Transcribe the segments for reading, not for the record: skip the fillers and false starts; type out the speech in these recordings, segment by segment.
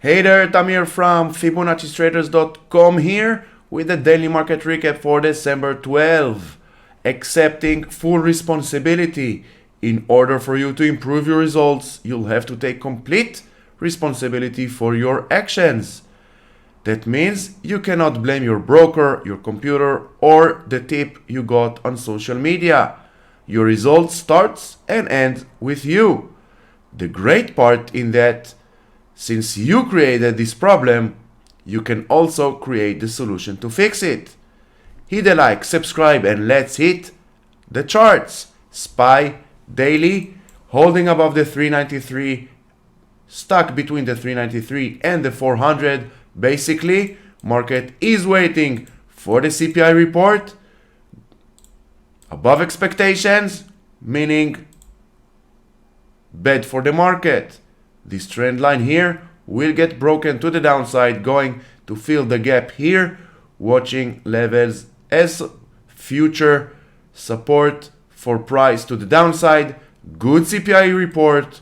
Hey there, Tamir from Fibonaccis-Traders.com here with the daily market recap for December 12. Accepting full responsibility. In order for you to improve your results, you'll have to take complete responsibility for your actions. That means you cannot blame your broker, your computer, or the tip you got on social media. Your result starts and ends with you. The great part in that, since you created this problem, you can also create the solution to fix it. Hit the like, subscribe, and let's hit the charts. SPY daily, holding above the 393, stuck between the 393 and the 400. Basically, market is waiting for the CPI report. Above expectations, meaning bad for the market. This trend line here will get broken to the downside, going to fill the gap here, watching levels as future support for price to the downside. Good CPI report,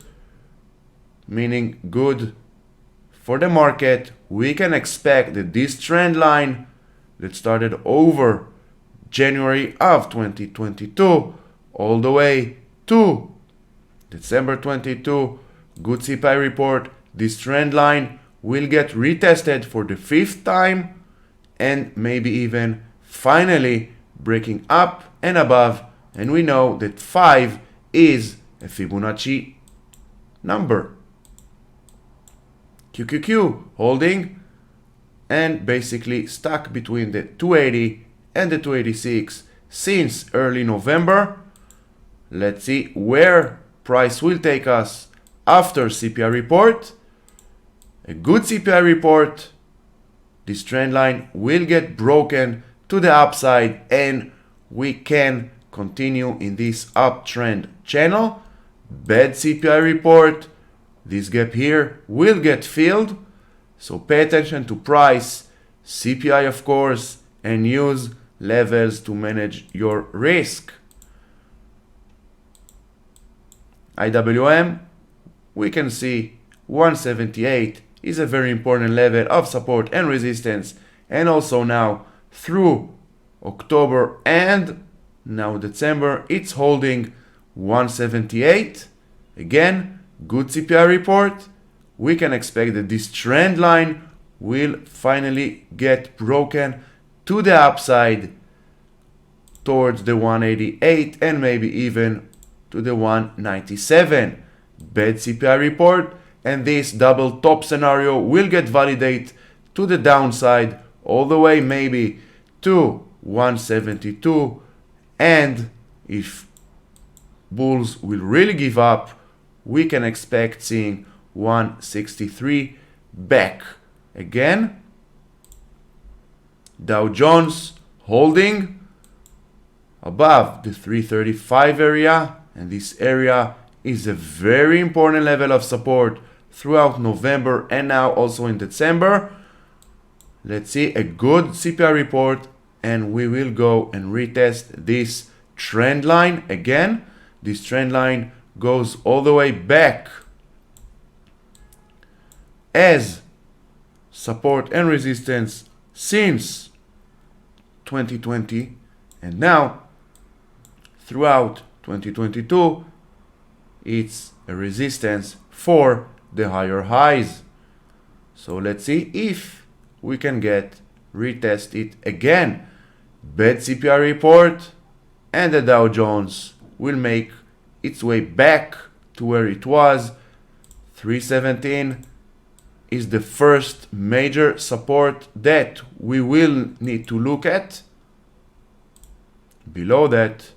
meaning good for the market. We can expect that this trend line that started over January of 2022 all the way to December 22, good CPI report, this trend line will get retested for the 5th time and maybe even finally breaking up and above. And we know that 5 is a Fibonacci number. QQQ holding and basically stuck between the 280 and the 286 since early November. Let's see where price will take us after CPI report. A good CPI report, this trend line will get broken to the upside and we can continue in this uptrend channel. Bad CPI report, this gap here will get filled, so pay attention to price, CPI of course, and use levels to manage your risk. IWM, we can see 178 is a very important level of support and resistance, and also now through October and now December it's holding 178. Again, good CPI report. We can expect that this trend line will finally get broken to the upside towards the 188 and maybe even to the 197. Bad CPI report, and this double top scenario will get validated to the downside all the way maybe to 172, and if bulls will really give up, we can expect seeing 163 back again. Dow Jones holding above the 335 area, and this area is a very important level of support throughout November and now also in December. Let's see a good CPI report and we will go and retest this trend line again. This trend line goes all the way back as support and resistance since 2020, and now throughout 2022 it's a resistance for the higher highs. So let's see if we can retest it again. Bad CPI report and the Dow Jones will make its way back to where it was. 317 is the first major support that we will need to look at. Below that,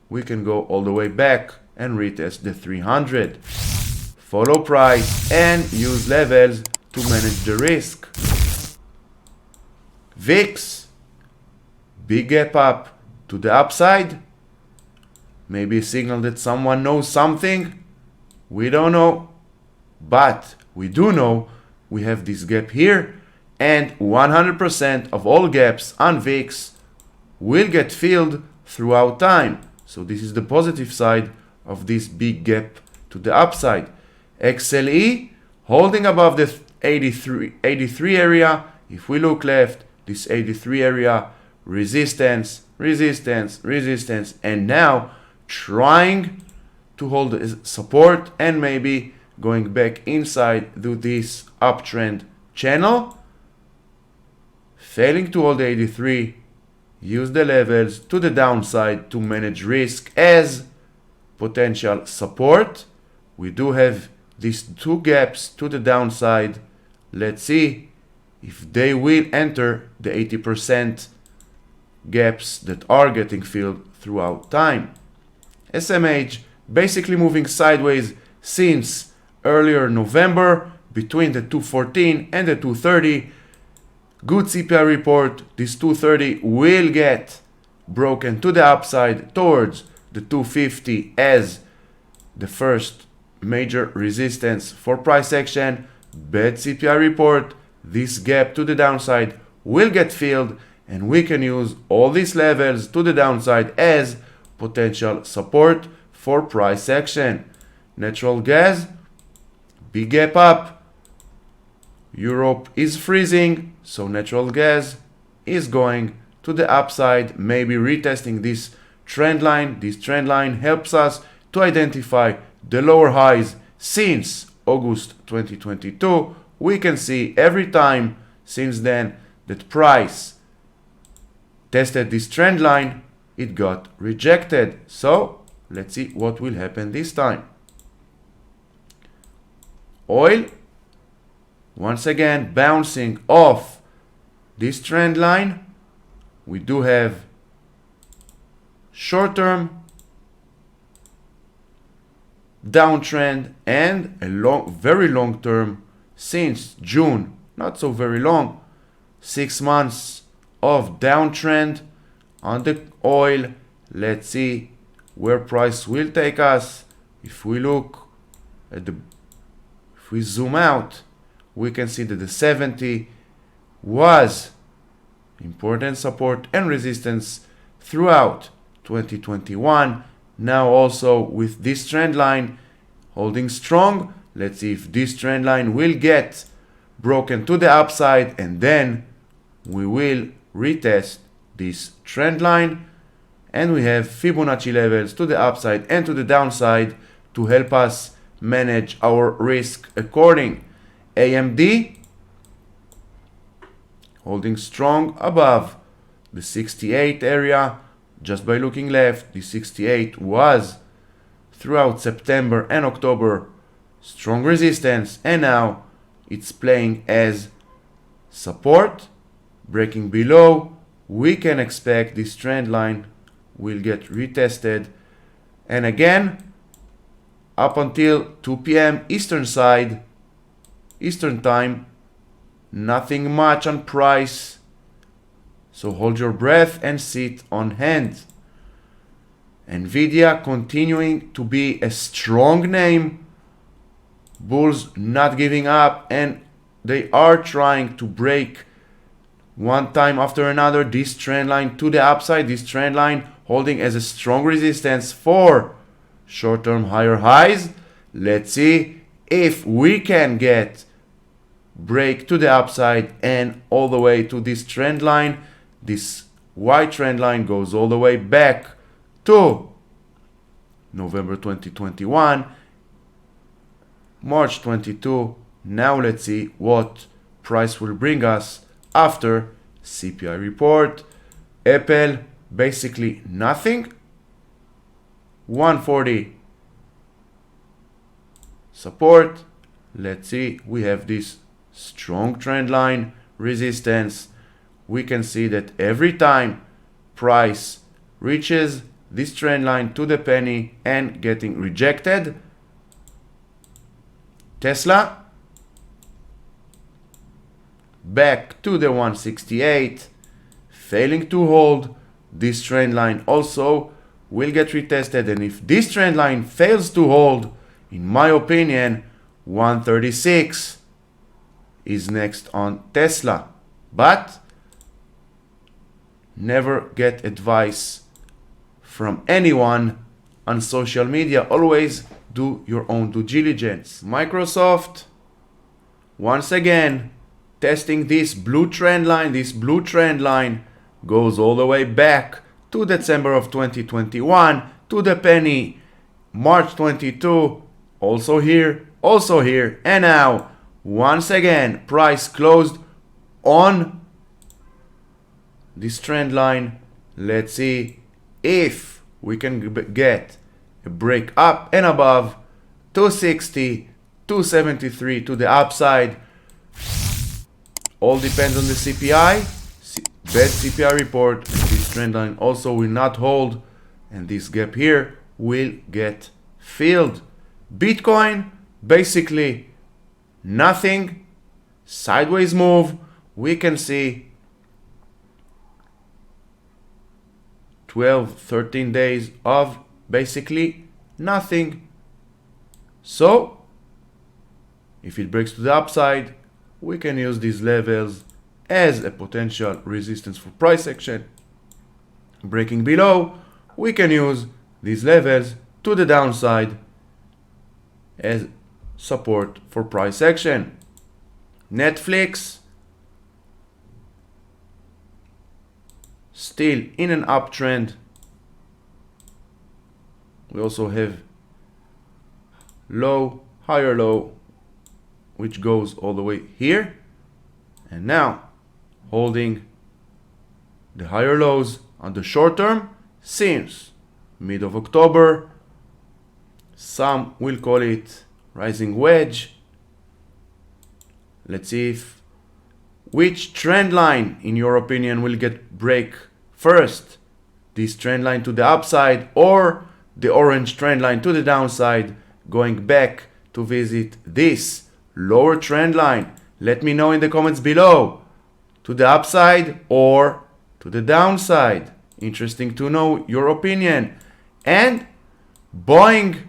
we can go all the way back and retest the 300. Follow price and use levels to manage the risk. VIX, big gap up to the upside. Maybe a signal that someone knows something. We don't know, but we do know we have this gap here, and 100% of all gaps on VIX will get filled throughout time. So this is the positive side of this big gap to the upside. XLE holding above the 83 area. If we look left, this 83 area, resistance, resistance, resistance, and now trying to hold the support and maybe going back inside to this uptrend channel. Failing to hold the 83, use the levels to the downside to manage risk as potential support. We do have these two gaps to the downside. Let's see if they will enter the 80% gaps that are getting filled throughout time. SMH basically moving sideways since earlier November between the 214 and the 230. Good CPI report. This 230 will get broken to the upside towards the 250 as the first major resistance for price action. Bad CPI report. This gap to the downside will get filled, and we can use all these levels to the downside as potential support for price action. Natural gas, big gap up. Europe is freezing, so natural gas is going to the upside, maybe retesting this trend line. This trend line helps us to identify the lower highs since August 2022. We can see every time since then that price tested this trend line, it got rejected. So let's see what will happen this time. Oil, once again bouncing off this trend line. We do have short-term downtrend and a very long-term since June, not so very long, 6 months of downtrend on the oil. Let's see where price will take us. If we look at if we zoom out, we can see that the 70 was important support and resistance throughout 2021. Now also with this trend line holding strong. Let's see if this trend line will get broken to the upside, and then we will retest this trend line, and we have Fibonacci levels to the upside and to the downside to help us manage our risk according. AMD holding strong above the 68 area. Just by looking left, the 68 was throughout September and October strong resistance, and now it's playing as support. Breaking below, we can expect this trend line will get retested, and again up until 2 p.m. Eastern time, nothing much on price, so hold your breath and sit on hand. NVDA continuing to be a strong name. Bulls not giving up, and they are trying to break one time after another this trend line to the upside. This trend line holding as a strong resistance for short-term higher highs. Let's see if we can get break to the upside and all the way to this trend line. This white trend line goes all the way back to November 2021, March 22. Now let's see what price will bring us after CPI report. Apple basically nothing. 140 support. Let's see, we have this strong trend line resistance. We can see that every time price reaches this trend line to the penny and getting rejected. Tesla back to the 168, failing to hold. This trend line also will get retested, and if this trend line fails to hold, in my opinion, 136 is next on Tesla. But never get advice from anyone on social media. Always do your own due diligence. Microsoft once again testing this blue trend line. This blue trend line goes all the way back to December of 2021, to the penny, March 22, also here, and now once again price closed on this trend line. Let's see if we can get a break up and above 260, 273 to the upside. All depends on the CPI. Best CPI report, this trend line also will not hold, and this gap here will get filled. Bitcoin, basically nothing, sideways move. We can see 12, 13 days of basically nothing. So if it breaks to the upside, we can use these levels as a potential resistance for price action. Breaking below, we can use these levels to the downside as support for price action. Netflix, still in an uptrend. We also have low, higher low, which goes all the way here, and now holding the higher lows on the short term since mid of October. Some will call it rising wedge. Let's see if which trend line in your opinion will get break first, this trend line to the upside or the orange trend line to the downside, going back to visit this lower trend line. Let me know in the comments below, to the upside or to the downside. Interesting to know your opinion. And Boeing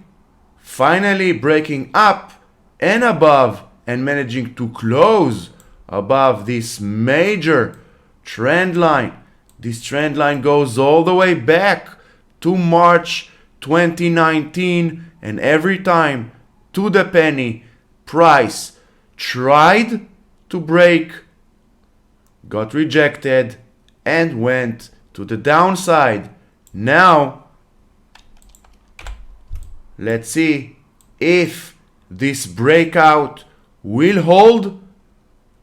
finally breaking up and above and managing to close above this major trend line. This trend line goes all the way back to March 2019, and every time to the penny price tried to break, got rejected and went to the downside. Now let's see if this breakout will hold,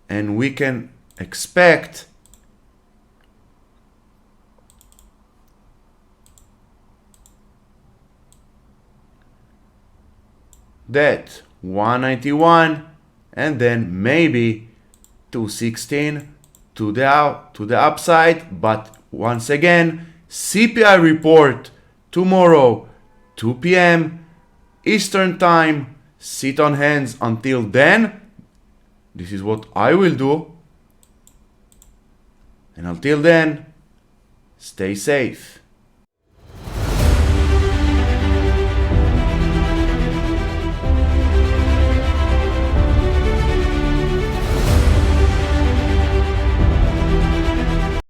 and we can expect that 191 and then maybe 216 to the upside. But once again, CPI report tomorrow 2 p.m. Eastern time. Sit on hands until then. This is what I will do, and until then, stay safe.